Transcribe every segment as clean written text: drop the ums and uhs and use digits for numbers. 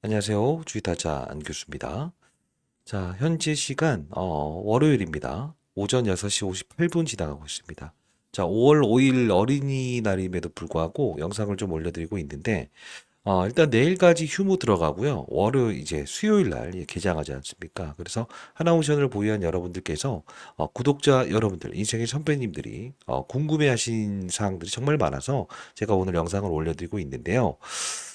안녕하세요. 주식타자 안 교수입니다. 자, 현재 시간 월요일입니다. 오전 6시 58분 지나가고 있습니다. 자, 5월 5일 어린이날임에도 불구하고 영상을 좀 올려드리고 있는데 일단 내일까지 휴무 들어가고요. 월요일 이제 수요일 날 개장하지 않습니까? 그래서 하나오션을 보유한 여러분들께서 구독자 여러분들, 인생의 선배님들이 궁금해하신 사항들이 정말 많아서 제가 오늘 영상을 올려드리고 있는데요.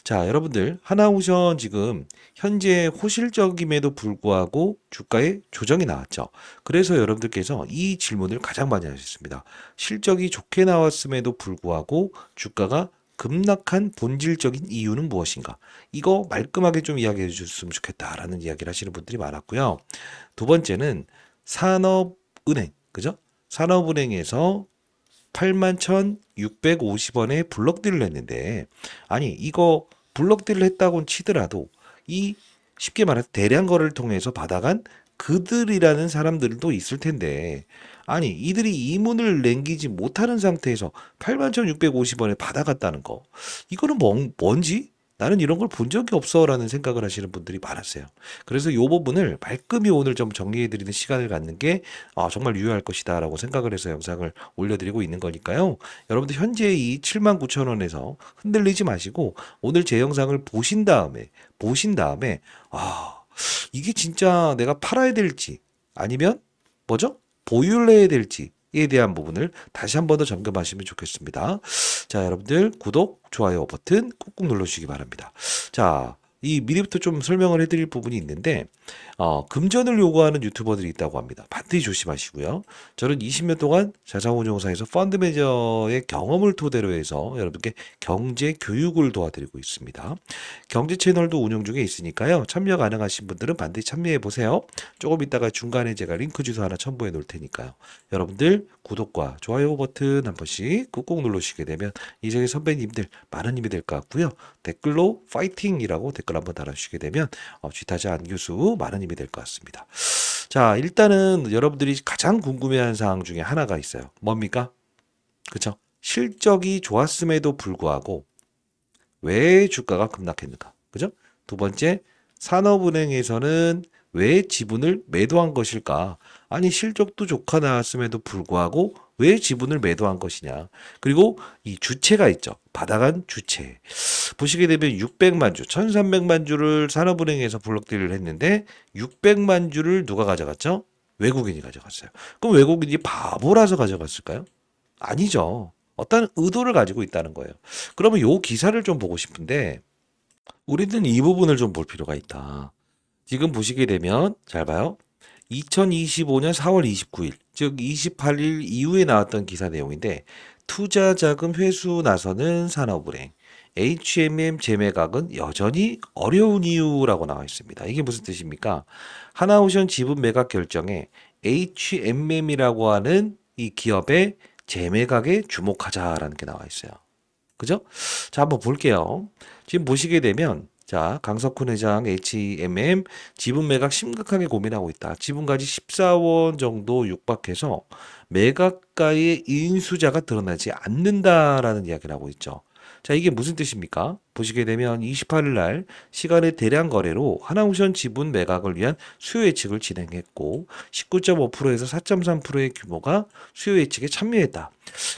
자, 여러분들 하나오션 지금 현재 호실적임에도 불구하고 주가에 조정이 나왔죠. 그래서 여러분들께서 이 질문을 가장 많이 하셨습니다. 실적이 좋게 나왔음에도 불구하고 주가가 급락한 본질적인 이유는 무엇인가? 이거 말끔하게 좀 이야기해 주셨으면 좋겠다라는 이야기를 하시는 분들이 많았고요. 두 번째는 산업은행, 그죠? 산업은행에서 81,650원에 블록딜을 했는데, 아니, 이거 블록딜을 했다고는 치더라도, 이 쉽게 말해서 대량 거래를 통해서 받아간 그들이라는 사람들도 있을 텐데, 아니, 이들이 이문을 남기지 못하는 상태에서 81,650원에 받아갔다는 거, 이거는 뭔지? 나는 이런 걸 본 적이 없어라는 생각을 하시는 분들이 많았어요. 그래서 이 부분을 말끔히 오늘 좀 정리해드리는 시간을 갖는 게 정말 유효할 것이다라고 생각을 해서 영상을 올려드리고 있는 거니까요. 여러분들 현재 이 79,000원에서 흔들리지 마시고 오늘 제 영상을 보신 다음에 아, 이게 진짜 내가 팔아야 될지 아니면 뭐죠? 보유를 해야 될지에 대한 부분을 다시 한 번 더 점검하시면 좋겠습니다. 자, 여러분들 구독, 좋아요 버튼 꾹꾹 눌러주시기 바랍니다. 자, 이 미리부터 좀 설명을 해드릴 부분이 있는데 금전을 요구하는 유튜버들이 있다고 합니다. 반드시 조심하시고요. 저는 20년 동안 자산운용사에서 펀드 매니저의 경험을 토대로 해서 여러분께 경제 교육을 도와드리고 있습니다. 경제 채널도 운영 중에 있으니까요. 참여 가능하신 분들은 반드시 참여해 보세요. 조금 이따가 중간에 제가 링크 주소 하나 첨부해 놓을 테니까요. 여러분들 구독과 좋아요 버튼 한 번씩 꾹꾹 눌러주시게 되면 이제 선배님들 많은 힘이 될 것 같고요. 댓글로 파이팅이라고 댓글 한번 달아주시게 되면 쥐타자 안 교수 많은 힘이 될 것 같습니다. 자, 일단은 여러분들이 가장 궁금해하는 사항 중에 하나가 있어요. 뭡니까? 그쵸? 실적이 좋았음에도 불구하고 왜 주가가 급락했는가? 그죠? 두 번째, 산업은행에서는 왜 지분을 매도한 것일까? 아니, 실적도 좋게 나왔음에도 불구하고 왜 지분을 매도한 것이냐? 그리고 이 주체가 있죠. 받아간 주체. 보시게 되면 600만 주, 1300만 주를 산업은행에서 블록딜을 했는데 600만 주를 누가 가져갔죠? 외국인이 가져갔어요. 그럼 외국인이 바보라서 가져갔을까요? 아니죠. 어떤 의도를 가지고 있다는 거예요. 그러면 요 기사를 좀 보고 싶은데 우리는 이 부분을 좀 볼 필요가 있다. 지금 보시게 되면 잘 봐요. 2025년 4월 29일, 즉 28일 이후에 나왔던 기사 내용인데 투자 자금 회수 나서는 산업은행 HMM 재매각은 여전히 어려운 이유라고 나와 있습니다. 이게 무슨 뜻입니까? 하나오션 지분 매각 결정에 HMM이라고 하는 이 기업의 재매각에 주목하자라는 게 나와 있어요. 그죠? 자, 한번 볼게요. 지금 보시게 되면 자, 강석훈 회장 HMM 지분 매각 심각하게 고민하고 있다. 지분가치 14원 정도 육박해서 매각가의 인수자가 드러나지 않는다라는 이야기를 하고 있죠. 자, 이게 무슨 뜻입니까? 보시게 되면 28일 날 시간의 대량 거래로 하나옵션 지분 매각을 위한 수요 예측을 진행했고 19.5%에서 4.3%의 규모가 수요 예측에 참여했다.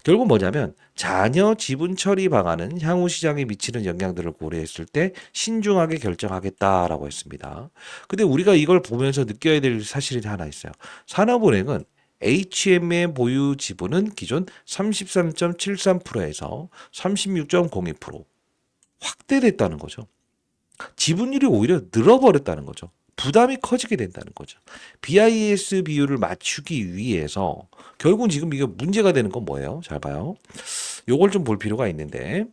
결국 뭐냐면 자녀 지분 처리 방안은 향후 시장에 미치는 영향들을 고려했을 때 신중하게 결정하겠다라고 했습니다. 근데 우리가 이걸 보면서 느껴야 될 사실이 하나 있어요. 산업은행은 HM의 보유 지분은 기존 33.73%에서 36.02% 확대됐다는 거죠. 지분율이 오히려 늘어버렸다는 거죠. 부담이 커지게 된다는 거죠. BIS 비율을 맞추기 위해서 결국은 지금 이게 문제가 되는 건 뭐예요? 잘 봐요. 요걸 좀 볼 필요가 있는데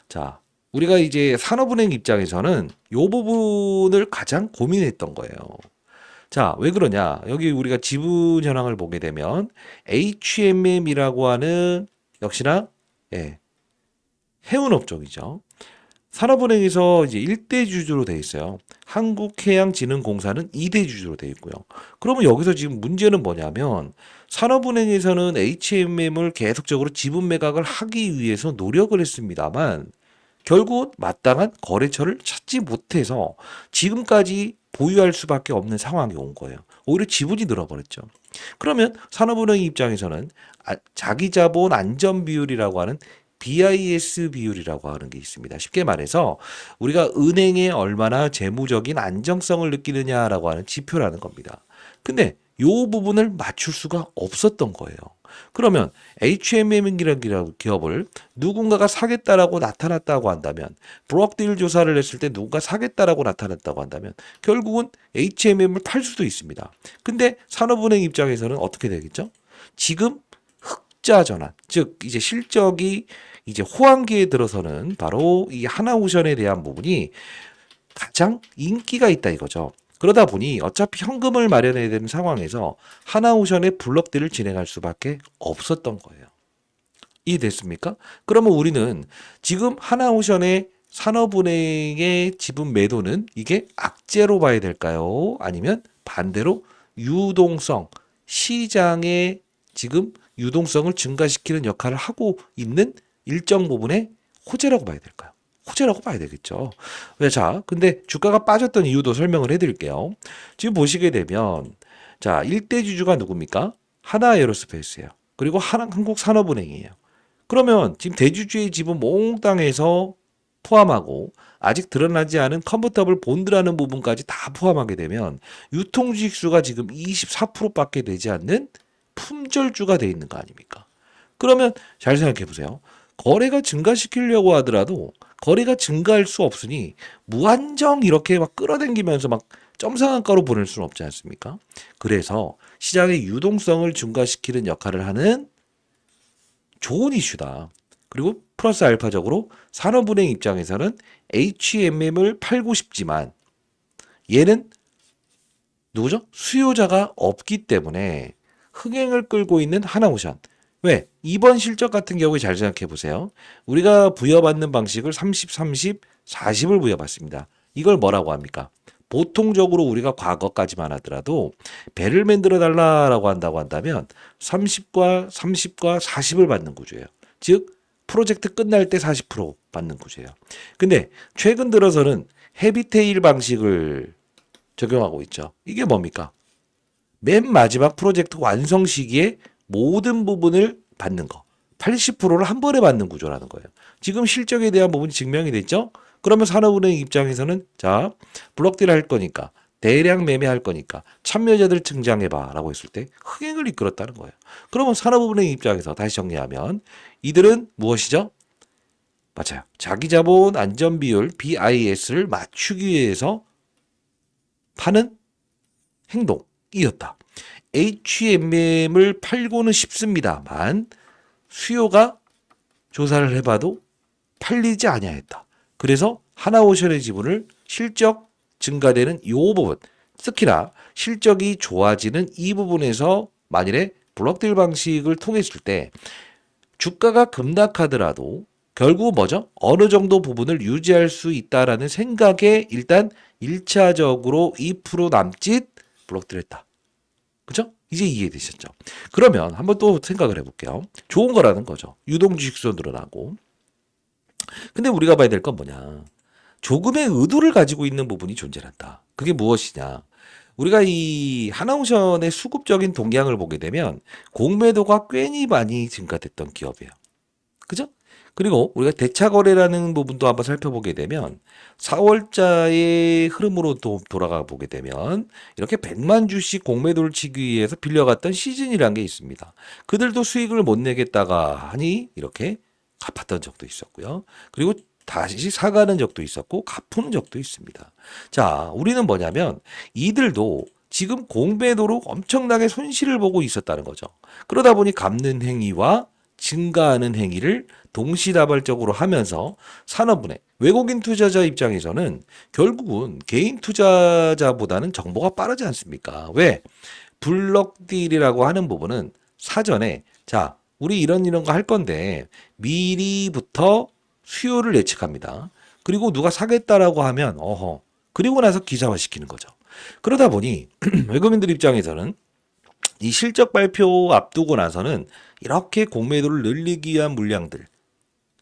자, 우리가 이제 산업은행 입장에서는 요 부분을 가장 고민했던 거예요. 자, 왜 그러냐? 여기 우리가 지분 현황을 보게 되면 HMM이라고 하는 역시나 예, 해운업 쪽이죠. 산업은행에서 이제 1대 주주로 돼 있어요. 한국해양진흥공사는 2대 주주로 돼 있고요. 그러면 여기서 지금 문제는 뭐냐면 산업은행에서는 HMM을 계속적으로 지분 매각을 하기 위해서 노력을 했습니다만 결국 마땅한 거래처를 찾지 못해서 지금까지 보유할 수밖에 없는 상황이 온 거예요. 오히려 지분이 늘어버렸죠. 그러면 산업은행 입장에서는 자기 자본 안전 비율이라고 하는 BIS 비율이라고 하는 게 있습니다. 쉽게 말해서 우리가 은행에 얼마나 재무적인 안정성을 느끼느냐라고 하는 지표라는 겁니다. 근데 요 부분을 맞출 수가 없었던 거예요. 그러면 HMM이라는 기업을 누군가가 사겠다라고 나타났다고 한다면, 브록딜 조사를 했을 때 누군가 사겠다라고 나타났다고 한다면 결국은 HMM을 팔 수도 있습니다. 근데 산업은행 입장에서는 어떻게 되겠죠? 지금 흑자 전환, 즉 이제 실적이 이제 호황기에 들어서는 바로 이 하나오션에 대한 부분이 가장 인기가 있다 이거죠. 그러다 보니 어차피 현금을 마련해야 되는 상황에서 하나오션의 블록딜을 진행할 수밖에 없었던 거예요. 이해됐습니까? 그러면 우리는 지금 하나오션의 산업은행의 지분 매도는 이게 악재로 봐야 될까요? 아니면 반대로 유동성, 시장의 지금 유동성을 증가시키는 역할을 하고 있는 일정 부분의 호재라고 봐야 될까요? 호재라고 봐야 되겠죠. 왜? 자, 근데 주가가 빠졌던 이유도 설명을 해드릴게요. 지금 보시게 되면, 자, 일대주주가 누굽니까? 하나에어로스페이스예요. 그리고 한국산업은행이에요. 그러면 지금 대주주의 지분 몽땅 해서 포함하고 아직 드러나지 않은 컨버터블 본드라는 부분까지 다 포함하게 되면 유통주식수가 지금 24%밖에 되지 않는 품절주가 돼 있는 거 아닙니까? 그러면 잘 생각해 보세요. 거래가 증가시키려고 하더라도 거래가 증가할 수 없으니 무한정 이렇게 막 끌어당기면서 막 점상한가로 보낼 수는 없지 않습니까? 그래서 시장의 유동성을 증가시키는 역할을 하는 좋은 이슈다. 그리고 플러스 알파적으로 산업은행 입장에서는 HMM을 팔고 싶지만 얘는 누구죠? 수요자가 없기 때문에 흥행을 끌고 있는 하나오션. 왜? 이번 실적 같은 경우에 잘 생각해 보세요. 우리가 부여받는 방식을 30, 30, 40을 부여받습니다. 이걸 뭐라고 합니까? 보통적으로 우리가 과거까지만 하더라도 배를 만들어 달라라고 한다고 한다면 30과 30과 40을 받는 구조예요. 즉 프로젝트 끝날 때 40% 받는 구조예요. 근데 최근 들어서는 헤비테일 방식을 적용하고 있죠. 이게 뭡니까? 맨 마지막 프로젝트 완성 시기에 모든 부분을 받는 거. 80%를 한 번에 받는 구조라는 거예요. 지금 실적에 대한 부분이 증명이 됐죠? 그러면 산업은행 입장에서는 자, 블록딜 할 거니까 대량 매매할 거니까 참여자들 증장해봐 라고 했을 때 흥행을 이끌었다는 거예요. 그러면 산업은행 입장에서 다시 정리하면 이들은 무엇이죠? 맞아요. 자기자본 안전비율 BIS를 맞추기 위해서 파는 행동이었다. HMM을 팔고는 싶습니다만 수요가 조사를 해봐도 팔리지 아니하였다. 그래서 하나오션의 지분을 실적 증가되는 이 부분, 특히나 실적이 좋아지는 이 부분에서 만일에 블록딜 방식을 통했을 때 주가가 급락하더라도 결국 뭐죠? 어느 정도 부분을 유지할 수 있다라는 생각에 일단 1차적으로 2% 남짓 블록딜 했다. 그죠? 이제 이해되셨죠? 그러면 한번 또 생각을 해볼게요. 좋은 거라는 거죠. 유동주식수 늘어나고. 근데 우리가 봐야 될 건 뭐냐? 조금의 의도를 가지고 있는 부분이 존재한다. 그게 무엇이냐? 우리가 이 하나오션의 수급적인 동향을 보게 되면 공매도가 꽤니 많이 증가됐던 기업이에요. 그죠? 그리고 우리가 대차 거래라는 부분도 한번 살펴보게 되면 4월자의 흐름으로 또 돌아가 보게 되면 이렇게 100만 주씩 공매도를 치기 위해서 빌려갔던 시즌이라는 게 있습니다. 그들도 수익을 못 내겠다가 하니 이렇게 갚았던 적도 있었고요. 그리고 다시 사가는 적도 있었고 갚는 적도 있습니다. 자, 우리는 뭐냐면 이들도 지금 공매도로 엄청나게 손실을 보고 있었다는 거죠. 그러다 보니 갚는 행위와 증가하는 행위를 동시다발적으로 하면서 산업은행, 외국인 투자자 입장에서는 결국은 개인 투자자보다는 정보가 빠르지 않습니까? 왜? 블록딜이라고 하는 부분은 사전에 자, 우리 이런 거 할 건데 미리부터 수요를 예측합니다. 그리고 누가 사겠다라고 하면 어허. 그리고 나서 기사화시키는 거죠. 그러다 보니 외국인들 입장에서는 이 실적 발표 앞두고 나서는 이렇게 공매도를 늘리기 위한 물량들,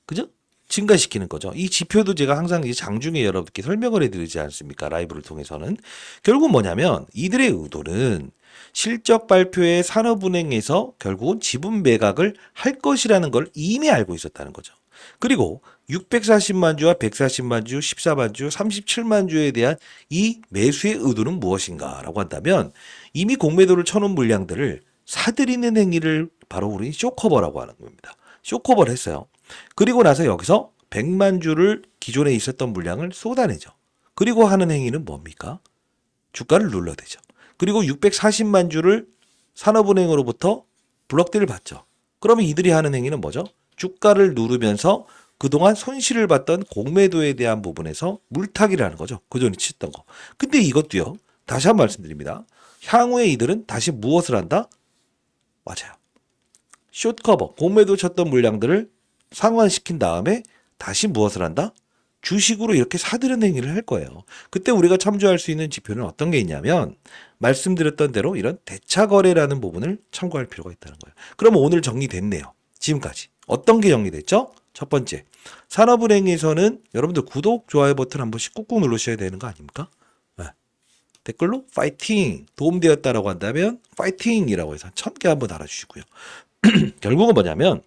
그죠? 증가시키는 거죠. 이 지표도 제가 항상 이제 장중에 여러분께 설명을 해드리지 않습니까? 라이브를 통해서는. 결국 뭐냐면 이들의 의도는 실적 발표에 산업은행에서 결국은 지분 매각을 할 것이라는 걸 이미 알고 있었다는 거죠. 그리고 640만 주와 140만 주, 14만 주, 37만 주에 대한 이 매수의 의도는 무엇인가라고 한다면 이미 공매도를 쳐놓은 물량들을 사들이는 행위를 바로 우리 쇼커버라고 하는 겁니다. 쇼커버를 했어요. 그리고 나서 여기서 100만 주를 기존에 있었던 물량을 쏟아내죠. 그리고 하는 행위는 뭡니까? 주가를 눌러대죠. 그리고 640만 주를 산업은행으로부터 블록딜을 받죠. 그러면 이들이 하는 행위는 뭐죠? 주가를 누르면서 그동안 손실을 봤던 공매도에 대한 부분에서 물타기를 하는 거죠. 그전에 치던 거. 근데 이것도요. 다시 한번 말씀드립니다. 향후에 이들은 다시 무엇을 한다? 맞아요. 숏커버, 공매도 쳤던 물량들을 상환시킨 다음에 다시 무엇을 한다? 주식으로 이렇게 사들이는 행위를 할 거예요. 그때 우리가 참조할 수 있는 지표는 어떤 게 있냐면 말씀드렸던 대로 이런 대차거래라는 부분을 참고할 필요가 있다는 거예요. 그러면 오늘 정리됐네요. 지금까지. 어떤 게 정리됐죠? 첫 번째, 산업은행에서는 여러분들 구독, 좋아요 버튼 한 번씩 꾹꾹 누르셔야 되는 거 아닙니까? 네. 댓글로 파이팅! 도움되었다라고 한다면 파이팅이라고 해서 1000개 한번 달아주시고요. 결국은 뭐냐면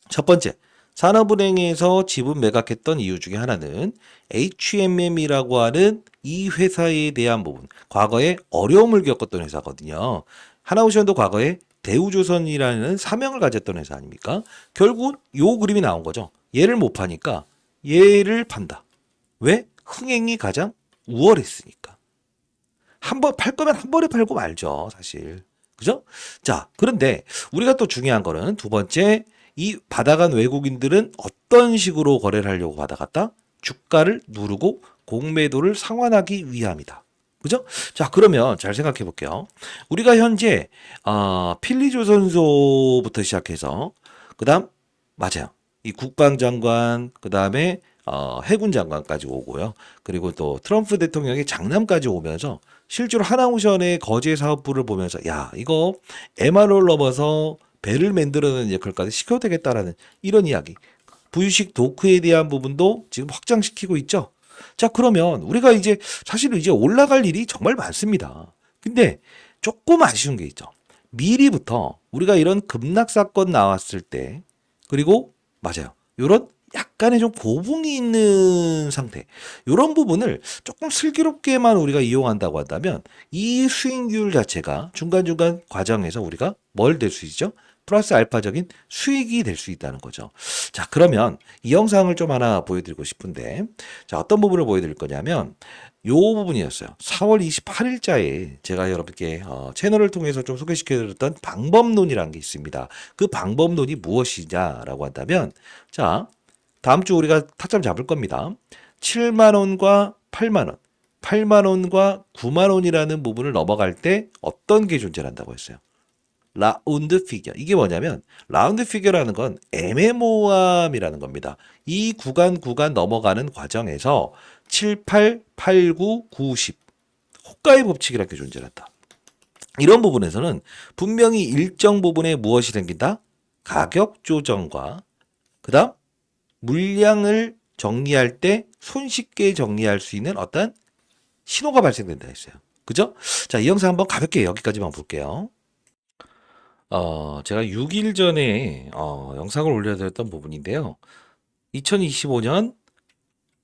첫 번째, 산업은행에서 지분 매각했던 이유 중에 하나는 HMM이라고 하는 이 회사에 대한 부분, 과거에 어려움을 겪었던 회사거든요. 하나오션도 과거에 대우조선이라는 사명을 가졌던 회사 아닙니까? 결국 요 그림이 나온 거죠. 얘를 못 파니까 얘를 판다. 왜? 흥행이 가장 우월했으니까. 한 번 팔 거면 한 번에 팔고 말죠, 사실. 그죠? 자, 그런데 우리가 또 중요한 거는 두 번째, 이 받아간 외국인들은 어떤 식으로 거래를 하려고 받아갔다? 주가를 누르고 공매도를 상환하기 위함이다. 그죠? 자, 그러면 잘 생각해 볼게요. 우리가 현재 필리조선소부터 시작해서 그다음 맞아요. 이 국방장관 그다음에 해군 장관까지 오고요. 그리고 또 트럼프 대통령의 장남까지 오면서 실제로 하나오션의 거제 사업부를 보면서 야, 이거 MR을 넘어서 배를 만들어내는 역할까지 시켜도 되겠다라는 이런 이야기. 부유식 도크에 대한 부분도 지금 확장시키고 있죠. 자, 그러면 우리가 이제 사실은 이제 올라갈 일이 정말 많습니다. 근데 조금 아쉬운 게 있죠. 미리부터 우리가 이런 급락 사건 나왔을 때 그리고 맞아요. 요런 약간의 좀 고붕이 있는 상태. 요런 부분을 조금 슬기롭게만 우리가 이용한다고 한다면 이 수익률 자체가 중간중간 과정에서 우리가 뭘 될 수 있죠? 플러스 알파적인 수익이 될 수 있다는 거죠. 자, 그러면 이 영상을 좀 하나 보여드리고 싶은데, 자, 어떤 부분을 보여드릴 거냐면, 요 부분이었어요. 4월 28일자에 제가 여러분께 채널을 통해서 좀 소개시켜드렸던 방법론이라는 게 있습니다. 그 방법론이 무엇이냐라고 한다면, 자, 다음 주 우리가 타점 잡을 겁니다. 7만 원과 8만 원, 8만 원과 9만 원이라는 부분을 넘어갈 때 어떤 게 존재한다고 했어요? 라운드 피겨. 이게 뭐냐면 라운드 피겨라는 건 애매모함이라는 겁니다. 이 구간 넘어가는 과정에서 7, 8, 8, 9, 9, 10 호가의 법칙이라는 게 존재한다. 이런 부분에서는 분명히 일정 부분에 무엇이 생긴다? 가격 조정과 그다음 물량을 정리할 때 손쉽게 정리할 수 있는 어떤 신호가 발생된다 했어요. 그죠? 자, 이 영상 한번 가볍게 여기까지만 볼게요. 제가 6일 전에 영상을 올려드렸던 부분인데요. 2025년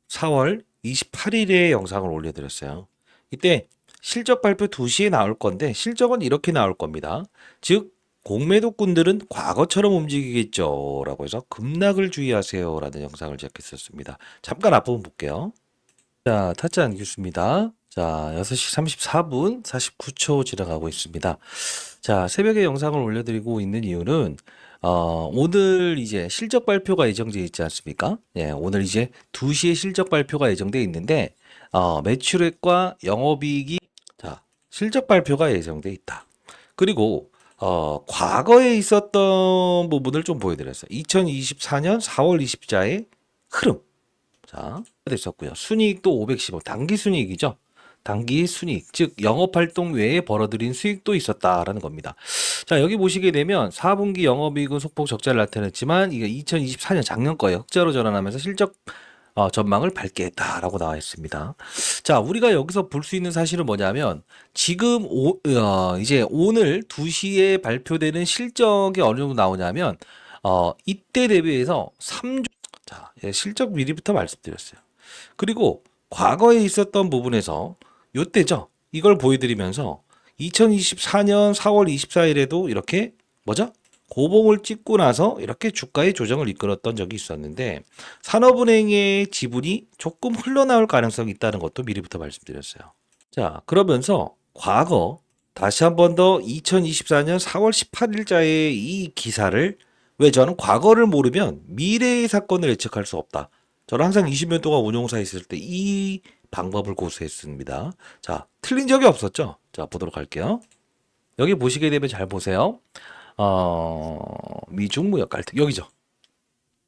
4월 28일에 영상을 올려드렸어요. 이때 실적 발표 2시에 나올 건데 실적은 이렇게 나올 겁니다. 즉 공매도꾼들은 과거처럼 움직이겠죠 라고 해서 급락을 주의하세요 라는 영상을 제작했었습니다. 잠깐 앞부분 볼게요. 자, 타짜 안겼습니다. 자, 6시 34분 49초 지나가고 있습니다. 자, 새벽에 영상을 올려드리고 있는 이유는, 오늘 이제 실적 발표가 예정되어 있지 않습니까? 예, 오늘 이제 2시에 실적 발표가 예정되어 있는데, 매출액과 영업이익이, 자, 실적 발표가 예정되어 있다. 그리고, 과거에 있었던 부분을 좀 보여드렸어요. 2024년 4월 20일자의 흐름. 자, 됐었고요. 순이익도 515, 당기 순이익이죠. 당기 순이익, 즉 영업활동 외에 벌어들인 수익도 있었다라는 겁니다. 자, 여기 보시게 되면 4분기 영업이익은 소폭 적자를 나타냈지만 이게 2024년 작년 거에 흑자로 전환하면서 실적 전망을 밝게 했다라고 나와 있습니다. 자, 우리가 여기서 볼 수 있는 사실은 뭐냐면 지금 이제 오늘 2시에 발표되는 실적이 어느 정도 나오냐면 이때 대비해서 3조. 자, 예, 실적 미리부터 말씀드렸어요. 그리고 과거에 있었던 부분에서 요때죠. 이걸 보여드리면서 2024년 4월 24일에도 이렇게 뭐죠? 고봉을 찍고 나서 이렇게 주가의 조정을 이끌었던 적이 있었는데 산업은행의 지분이 조금 흘러나올 가능성이 있다는 것도 미리부터 말씀드렸어요. 자, 그러면서 과거 다시 한 번 더 2024년 4월 18일자의 이 기사를 왜 저는 과거를 모르면 미래의 사건을 예측할 수 없다. 저는 항상 20년 동안 운용사에 있을 때 이 방법을 고수했습니다. 자, 틀린 적이 없었죠? 자, 보도록 할게요. 여기 보시게 되면 잘 보세요. 미중 무역 갈등 여기죠.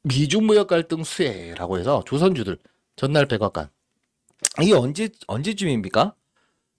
미중 무역 갈등 수혜라고 해서 조선주들 전날 백악관 이게 언제쯤입니까?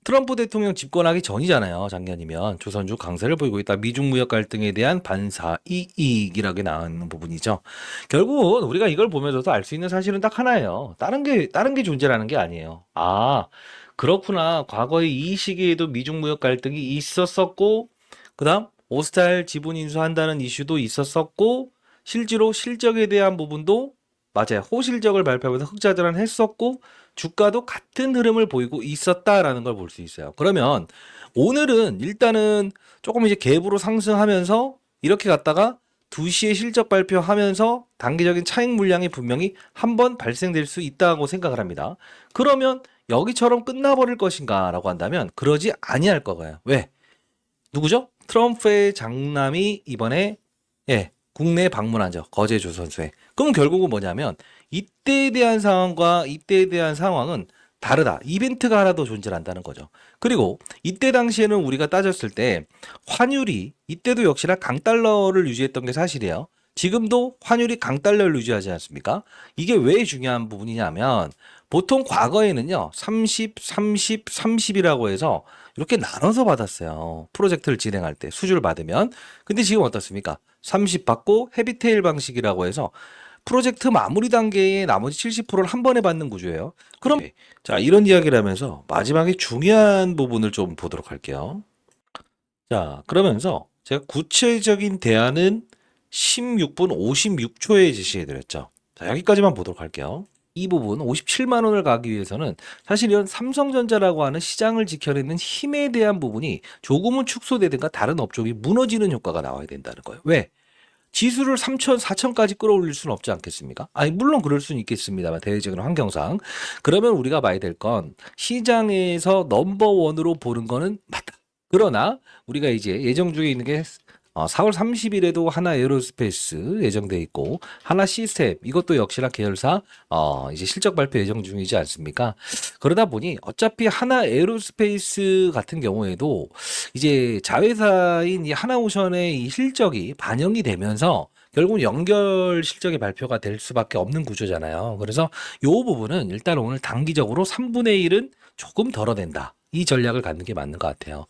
트럼프 대통령 집권하기 전이잖아요. 작년이면 조선주 강세를 보이고 있다. 미중 무역 갈등에 대한 반사 이익이라고 나오는 부분이죠. 결국은 우리가 이걸 보면서도 알 수 있는 사실은 딱 하나예요. 다른 게 존재라는 게 아니에요. 아, 그렇구나. 과거에 이 시기에도 미중 무역 갈등이 있었었고, 그다음 오스탈 지분 인수한다는 이슈도 있었었고, 실제로 실적에 대한 부분도 맞아요. 호실적을 발표하면서 흑자 전환했었고 주가도 같은 흐름을 보이고 있었다라는 걸 볼 수 있어요. 그러면 오늘은 일단은 조금 이제 갭으로 상승하면서 이렇게 갔다가 2시에 실적 발표하면서 단기적인 차익 물량이 분명히 한번 발생될 수 있다고 생각을 합니다. 그러면 여기처럼 끝나버릴 것인가라고 한다면 그러지 아니할 거예요. 왜? 누구죠? 트럼프의 장남이 이번에 국내에 방문하죠. 거제 조선소에. 그럼 결국은 뭐냐면 이때에 대한 상황과 이때에 대한 상황은 다르다. 이벤트가 하나 더 존재한다는 거죠. 그리고 이때 당시에는 우리가 따졌을 때 환율이 이때도 역시나 강달러를 유지했던 게 사실이에요. 지금도 환율이 강달러를 유지하지 않습니까? 이게 왜 중요한 부분이냐면 보통 과거에는요. 30, 30, 30이라고 해서 이렇게 나눠서 받았어요. 프로젝트를 진행할 때 수주를 받으면. 근데 지금 어떻습니까? 30 받고 헤비테일 방식이라고 해서 프로젝트 마무리 단계에 나머지 70%를 한 번에 받는 구조예요. 그럼 자, 이런 이야기를 하면서 마지막에 중요한 부분을 좀 보도록 할게요. 자, 그러면서 제가 구체적인 대안은 16분 56초에 제시해 드렸죠. 자, 여기까지만 보도록 할게요. 이 부분 57만 원을 가기 위해서는 사실 이런 삼성전자라고 하는 시장을 지켜내는 힘에 대한 부분이 조금은 축소되든가 다른 업종이 무너지는 효과가 나와야 된다는 거예요. 왜? 지수를 3천, 4천까지 끌어올릴 수는 없지 않겠습니까? 아니, 물론 그럴 수는 있겠습니다만, 대외적인 환경상. 그러면 우리가 봐야 될 건 시장에서 넘버원으로 보는 거는 맞다. 그러나 우리가 이제 예정 중에 있는 게 4월 30일에도 하나 에어로스페이스 예정돼 있고 하나 시스템 이것도 역시나 계열사 이제 실적 발표 예정 중이지 않습니까? 그러다 보니 어차피 하나 에어로스페이스 같은 경우에도 이제 자회사인 이 하나오션의 이 실적이 반영이 되면서 결국 연결 실적의 발표가 될 수밖에 없는 구조잖아요. 그래서 이 부분은 일단 오늘 단기적으로 3분의 1은 조금 덜어낸다. 이 전략을 갖는 게 맞는 것 같아요.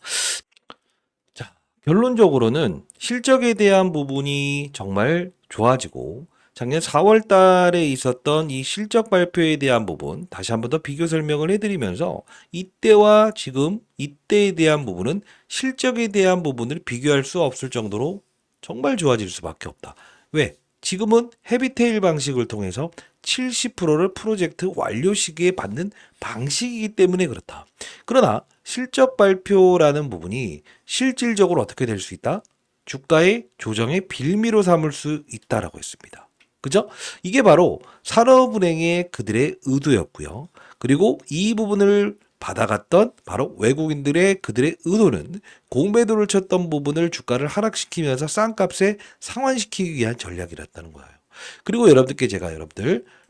자, 결론적으로는 실적에 대한 부분이 정말 좋아지고 작년 4월 달에 있었던 이 실적 발표에 대한 부분 다시 한번 더 비교 설명을 해드리면서 이때와 지금 이때에 대한 부분은 실적에 대한 부분을 비교할 수 없을 정도로 정말 좋아질 수밖에 없다. 왜? 지금은 헤비테일 방식을 통해서 70%를 프로젝트 완료 시기에 받는 방식이기 때문에 그렇다. 그러나 실적 발표라는 부분이 실질적으로 어떻게 될 수 있다? 주가의 조정의 빌미로 삼을 수 있다라고 했습니다. 그죠? 이게 바로 산업은행의 그들의 의도였고요. 그리고 이 부분을 받아갔던 바로 외국인들의 그들의 의도는 공매도를 쳤던 부분을 주가를 하락시키면서 싼 값에 상환시키기 위한 전략이었다는 거예요. 그리고 여러분들께 제가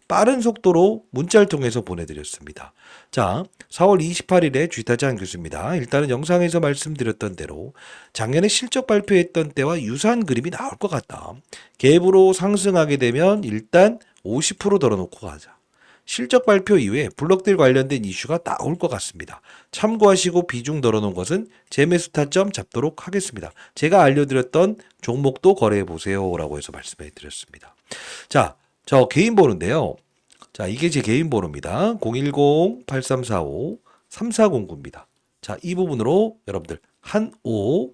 빠른 속도로 문자를 통해서 보내드렸습니다. 자, 4월 28일에 주타장 교수입니다. 일단은 영상에서 말씀드렸던 대로 작년에 실적 발표했던 때와 유사한 그림이 나올 것 같다. 갭으로 상승하게 되면 일단 50% 덜어놓고 가자. 실적 발표 이후에 블록들 관련된 이슈가 나올 것 같습니다. 참고하시고 비중 덜어놓은 것은 재매수 타점 잡도록 하겠습니다. 제가 알려드렸던 종목도 거래해 보세요라고 해서 말씀해 드렸습니다. 자, 저 개인 번호인데요. 자, 이게 제 개인 번호입니다. 010-8345-3409입니다. 자, 이 부분으로 여러분들 한오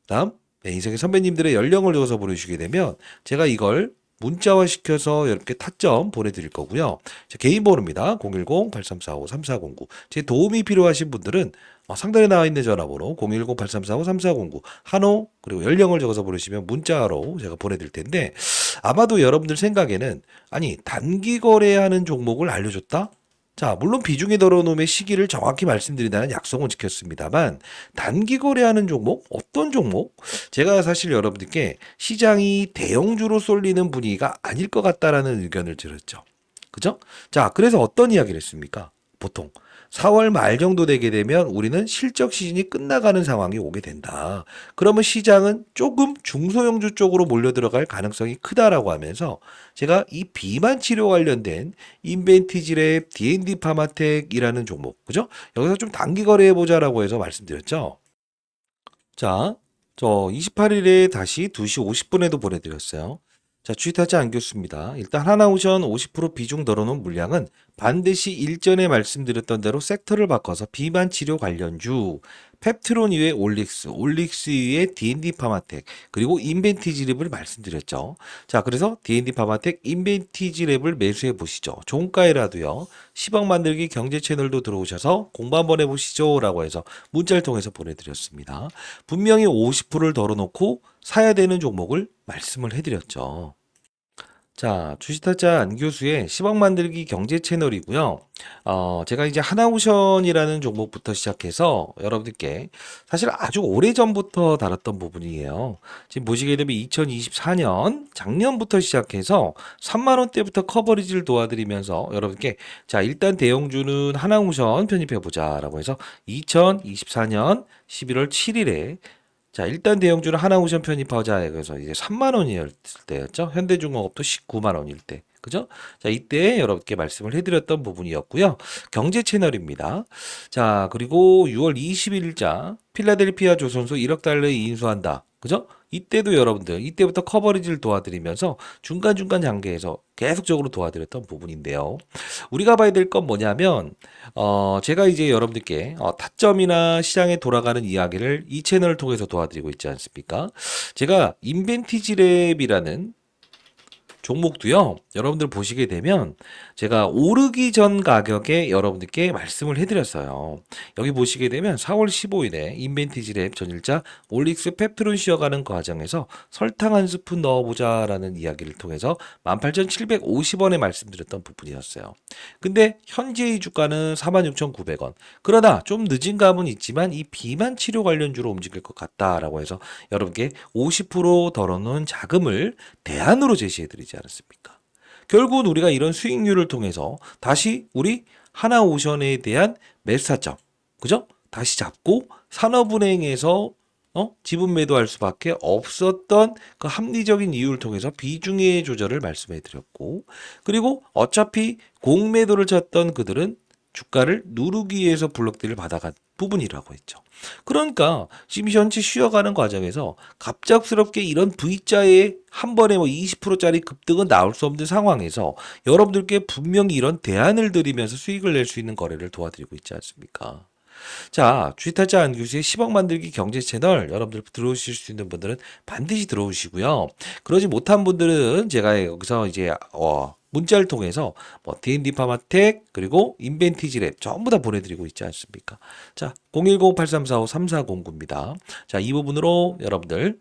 다음 인생의 선배님들의 연령을 적어서 보내주시게 되면 제가 이걸 문자화 시켜서 여러분께 타점 보내드릴 거고요. 제 개인 번호입니다. 010-8345-3409. 제 도움이 필요하신 분들은 상단에 나와 있는 전화번호 010-8345-3409 한호 그리고 연령을 적어서 보내시면 문자로 제가 보내드릴 텐데 아마도 여러분들 생각에는 아니 단기 거래하는 종목을 알려줬다? 자, 물론 비중에 덜어놓음의 시기를 정확히 말씀드린다는 약속은 지켰습니다만 단기 거래하는 종목? 어떤 종목? 제가 사실 여러분들께 시장이 대형주로 쏠리는 분위기가 아닐 것 같다라는 의견을 들었죠. 그죠? 자, 그래서 어떤 이야기를 했습니까? 보통 4월 말 정도 되게 되면 우리는 실적 시즌이 끝나가는 상황이 오게 된다. 그러면 시장은 조금 중소형주 쪽으로 몰려 들어갈 가능성이 크다라고 하면서 제가 이 비만 치료 관련된 인벤티지랩, D&D 파마텍이라는 종목, 그죠? 여기서 좀 단기 거래해 보자라고 해서 말씀드렸죠. 자, 저 28일에 다시 2시 50분에도 보내드렸어요. 자, 주식타짜 안교수입니다. 일단 하나오션 50% 비중 덜어놓은 물량은 반드시 일전에 말씀드렸던 대로 섹터를 바꿔서 비만 치료 관련주, 펩트론 이외 올릭스, 올릭스 이외 D&D 파마텍, 그리고 인벤티지랩을 말씀드렸죠. 자, 그래서 D&D 파마텍, 인벤티지랩을 매수해 보시죠. 종가에라도요. 10억 만들기 경제 채널도 들어오셔서 공부 한번 해보시죠. 라고 해서 문자를 통해서 보내드렸습니다. 분명히 50%를 덜어놓고 사야 되는 종목을 말씀을 해드렸죠. 자, 주식타짜 안교수의 10억 만들기 경제 채널이고요. 제가 이제 하나오션이라는 종목부터 시작해서 여러분들께 사실 아주 오래전부터 다뤘던 부분이에요. 지금 보시게 되면 2024년 작년부터 시작해서 3만 원대부터 커버리지를 도와드리면서 여러분께 자, 일단 대형주는 하나오션 편입해 보자라고 해서 2024년 11월 7일에 자, 일단 대형주는 하나오션 편입하자. 그래서 이제 3만 원이었을 때였죠. 현대중공업도 19만 원일 때. 그죠? 자, 이때 여러분께 말씀을 해드렸던 부분이었고요. 경제 채널입니다. 자, 그리고 6월 21일자 필라델피아 조선소 1억 달러에 인수한다. 그죠? 이때도 여러분들, 이때부터 커버리지를 도와드리면서 중간중간 단계에서 계속적으로 도와드렸던 부분인데요. 우리가 봐야 될 건 뭐냐면, 제가 이제 여러분들께 타점이나 시장에 돌아가는 이야기를 이 채널을 통해서 도와드리고 있지 않습니까? 제가 인벤티지랩이라는 종목도요. 여러분들 보시게 되면 제가 오르기 전 가격에 여러분들께 말씀을 해드렸어요. 여기 보시게 되면 4월 15일에 인벤티지랩 전일자 올릭스 펩트론 쉬어가는 과정에서 설탕 한 스푼 넣어보자라는 이야기를 통해서 18,750원에 말씀드렸던 부분이었어요. 근데 현재의 주가는 46,900원. 그러나 좀 늦은 감은 있지만 이 비만 치료 관련주로 움직일 것 같다라고 해서 여러분께 50% 덜어놓은 자금을 대안으로 제시해드리지 않았습니까? 결국은 우리가 이런 수익률을 통해서 다시 우리 하나오션에 대한 매수타점, 그죠? 다시 잡고 산업은행에서 지분 매도할 수밖에 없었던 그 합리적인 이유를 통해서 비중의 조절을 말씀해 드렸고, 그리고 어차피 공매도를 쳤던 그들은 주가를 누르기 위해서 블록들을 받아간 부분이라고 했죠. 그러니까 지금 현재 쉬어가는 과정에서 갑작스럽게 이런 V자에 한 번에 뭐 20%짜리 급등은 나올 수 없는 상황에서 여러분들께 분명히 이런 대안을 드리면서 수익을 낼 수 있는 거래를 도와드리고 있지 않습니까? 자, 주식타짜 안교수의 10억 만들기 경제 채널 여러분들 들어오실 수 있는 분들은 반드시 들어오시고요. 그러지 못한 분들은 제가 여기서 이제 문자를 통해서 뭐 D&D 파마텍 그리고 인벤티지랩 전부 다 보내드리고 있지 않습니까? 자, 010-8345-3409입니다. 자, 이 부분으로 여러분들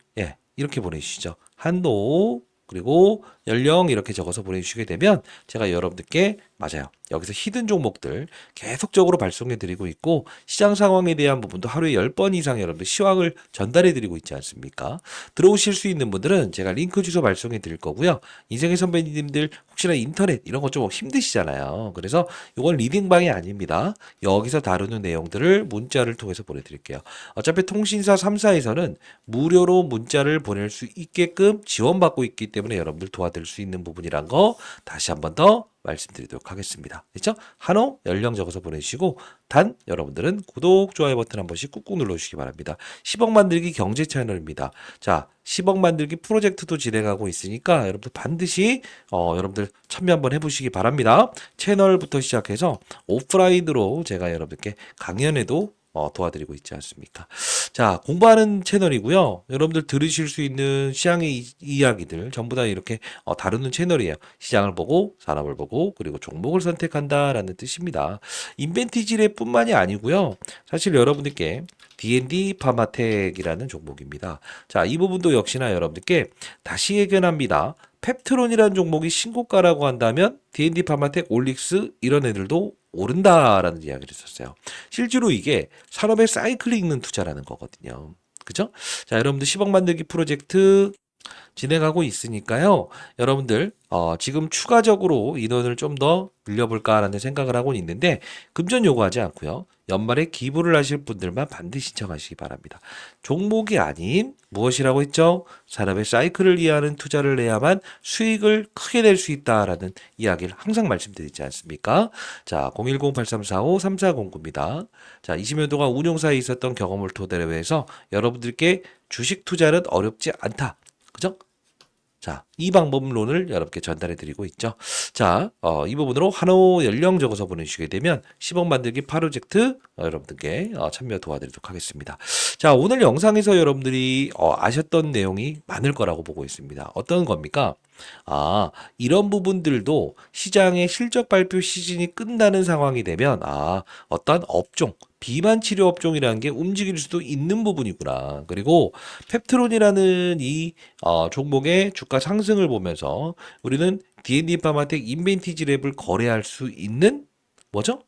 이렇게 보내주시죠. 한도 그리고 연령 이렇게 적어서 보내주시게 되면 제가 여러분들께 맞아요. 여기서 히든 종목들 계속적으로 발송해 드리고 있고 시장 상황에 대한 부분도 하루에 10번 이상 여러분들 시황을 전달해 드리고 있지 않습니까? 들어오실 수 있는 분들은 제가 링크 주소 발송해 드릴 거고요. 인생의 선배님들 혹시나 인터넷 이런 거 좀 힘드시잖아요. 그래서 이건 리딩방이 아닙니다. 여기서 다루는 내용들을 문자를 통해서 보내드릴게요. 어차피 통신사 3사에서는 무료로 문자를 보낼 수 있게끔 지원받고 있기 때문에 여러분들 도와드릴 수 있는 부분이란 거 다시 한번 더 말씀드리도록 하겠습니다. 됐죠? 한호 연령 적어서 보내주시고 단 여러분들은 구독, 좋아요 버튼 한 번씩 꾹꾹 눌러주시기 바랍니다. 10억 만들기 경제 채널입니다. 자, 10억 만들기 프로젝트도 진행하고 있으니까 여러분들 반드시 여러분들 참여 한번 해보시기 바랍니다. 채널부터 시작해서 오프라인으로 제가 여러분들께 강연에도 도와드리고 있지 않습니까? 자, 공부하는 채널이고요. 여러분들 들으실 수 있는 시장의 이야기들 전부 다 이렇게 다루는 채널이에요. 시장을 보고 산업을 보고 그리고 종목을 선택한다라는 뜻입니다. 인벤티지랩뿐만이 아니고요. 사실 여러분들께 D&D 파마텍이라는 종목입니다. 자, 이 부분도 역시나 여러분들께 다시 예견합니다. 펩트론이라는 종목이 신고가라고 한다면 D&D 파마텍, 올릭스 이런 애들도 오른다라는 이야기를 했었어요. 실제로 이게 산업의 사이클이 있는 투자라는 거거든요. 그죠? 자, 여러분들 10억 만들기 프로젝트 진행하고 있으니까요. 여러분들 지금 추가적으로 인원을 좀 더 늘려볼까라는 생각을 하고 있는데 금전 요구하지 않고요. 연말에 기부를 하실 분들만 반드시 신청하시기 바랍니다. 종목이 아닌 무엇이라고 했죠? 산업의 사이클을 이해하는 투자를 해야만 수익을 크게 낼 수 있다라는 이야기를 항상 말씀드리지 않습니까? 자, 010-8345-3409입니다. 자, 20여 동안 운용사에 있었던 경험을 토대로 해서 여러분들께 주식 투자는 어렵지 않다. 그죠? 자, 이 방법론을 여러분께 전달해 드리고 있죠. 자, 이 부분으로 한호 연령 적어서 보내주시게 되면 10억 만들기 프로젝트 여러분들께 참여 도와드리도록 하겠습니다. 자, 오늘 영상에서 여러분들이 아셨던 내용이 많을 거라고 보고 있습니다. 어떤 겁니까? 이런 부분들도 시장의 실적 발표 시즌이 끝나는 상황이 되면 어떤 업종, 비만 치료 업종이라는 게 움직일 수도 있는 부분이구나. 그리고 펩트론이라는 이 종목의 주가 상승을 보면서 우리는 D&D 파마텍 인벤티지랩을 거래할 수 있는 뭐죠?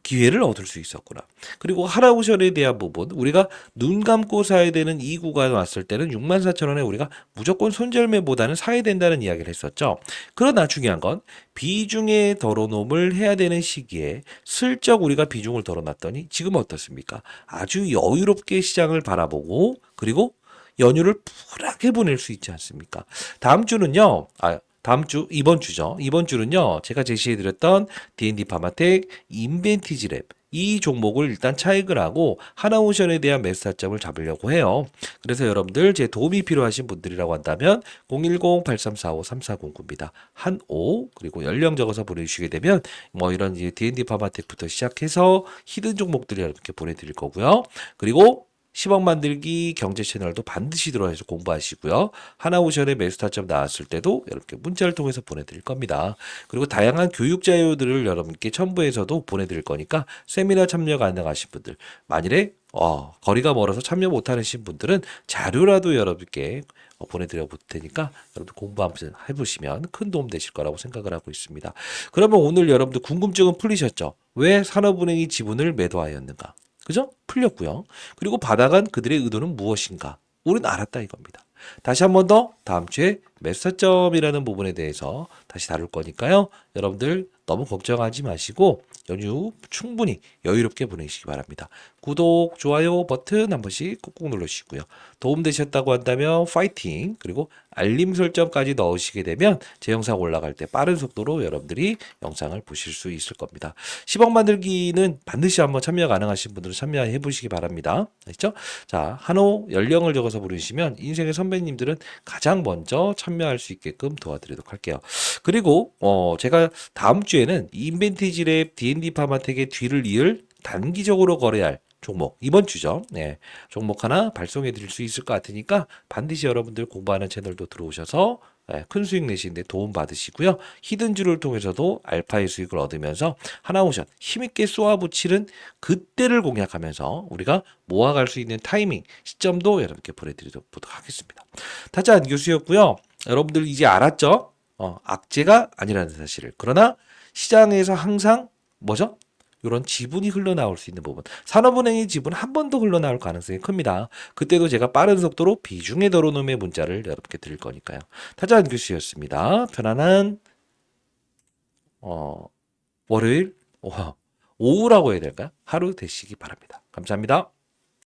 기회를 얻을 수 있었구나. 그리고 하라오션에 대한 부분, 우리가 눈 감고 사야 되는 이 구간 왔을 때는 64,000원에 우리가 무조건 손절매보다는 사야 된다는 이야기를 했었죠. 그러나 중요한 건 비중에 덜어놓음을 해야 되는 시기에 슬쩍 우리가 비중을 덜어놨더니 지금 어떻습니까? 아주 여유롭게 시장을 바라보고 그리고 연휴를 푸르게 보낼 수 있지 않습니까? 다음 주는요. 이번 주죠. 이번 주는요, 제가 제시해드렸던 D&D 파마텍 인벤티지랩 이 종목을 일단 차익을 하고 하나오션에 대한 매수 타점을 잡으려고 해요. 그래서 여러분들 제 도움이 필요하신 분들이라고 한다면 010-8345-3409입니다. 한오 그리고 연령 적어서 보내주시게 되면 뭐 이런 이제 D&D 파마텍부터 시작해서 히든 종목들을 이렇게 보내드릴 거고요. 그리고 10억 만들기 경제 채널도 반드시 들어와서 공부하시고요. 하나오션의 매수 타점 나왔을 때도 여러분께 문자를 통해서 보내드릴 겁니다. 그리고 다양한 교육 자료들을 여러분께 첨부해서도 보내드릴 거니까 세미나 참여 가능하신 분들, 만일에 거리가 멀어서 참여 못하신 분들은 자료라도 여러분께 보내드려 볼 테니까 여러분들 공부 한번 해보시면 큰 도움 되실 거라고 생각을 하고 있습니다. 그러면 오늘 여러분들 궁금증은 풀리셨죠? 왜 산업은행이 지분을 매도하였는가? 그죠? 풀렸고요. 그리고 받아간 그들의 의도는 무엇인가? 우리는 알았다 이겁니다. 다시 한 번 더 다음 주에 매수점이라는 부분에 대해서 다시 다룰 거니까요. 여러분들 너무 걱정하지 마시고 연휴 충분히 여유롭게 보내시기 바랍니다. 구독, 좋아요 버튼 한 번씩 꾹꾹 눌러주시고요. 도움되셨다고 한다면 파이팅! 그리고 알림 설정까지 넣으시게 되면 제 영상 올라갈 때 빠른 속도로 여러분들이 영상을 보실 수 있을 겁니다. 10억 만들기는 반드시 한번 참여 가능하신 분들은 참여해 보시기 바랍니다. 아시죠? 자, 한호 연령을 적어서 부르시면 인생의 선배님들은 가장 먼저 참여할 수 있게끔 도와드리도록 할게요. 그리고 제가 다음 주에는 인벤티지랩 D&D 파마텍의 뒤를 이을 단기적으로 거래할 종목 이번 주죠. 네, 종목 하나 발송해 드릴 수 있을 것 같으니까 반드시 여러분들 공부하는 채널도 들어오셔서 큰 수익 내시는데 도움 받으시고요. 히든주를 통해서도 알파의 수익을 얻으면서 하나오션 힘있게 쏘아붙이는 그때를 공략하면서 우리가 모아갈 수 있는 타이밍 시점도 여러분께 보내드리도록 하겠습니다. 타짜 안교수였고요. 여러분들 이제 알았죠? 악재가 아니라는 사실을. 그러나 시장에서 항상 뭐죠? 이런 지분이 흘러나올 수 있는 부분. 산업은행의 지분 한 번 더 흘러나올 가능성이 큽니다. 그때도 제가 빠른 속도로 비중에 덜어놓음의 문자를 여러분께 드릴 거니까요. 타자한 교수였습니다. 편안한 월요일 오후라고 해야 될까요? 하루 되시기 바랍니다. 감사합니다.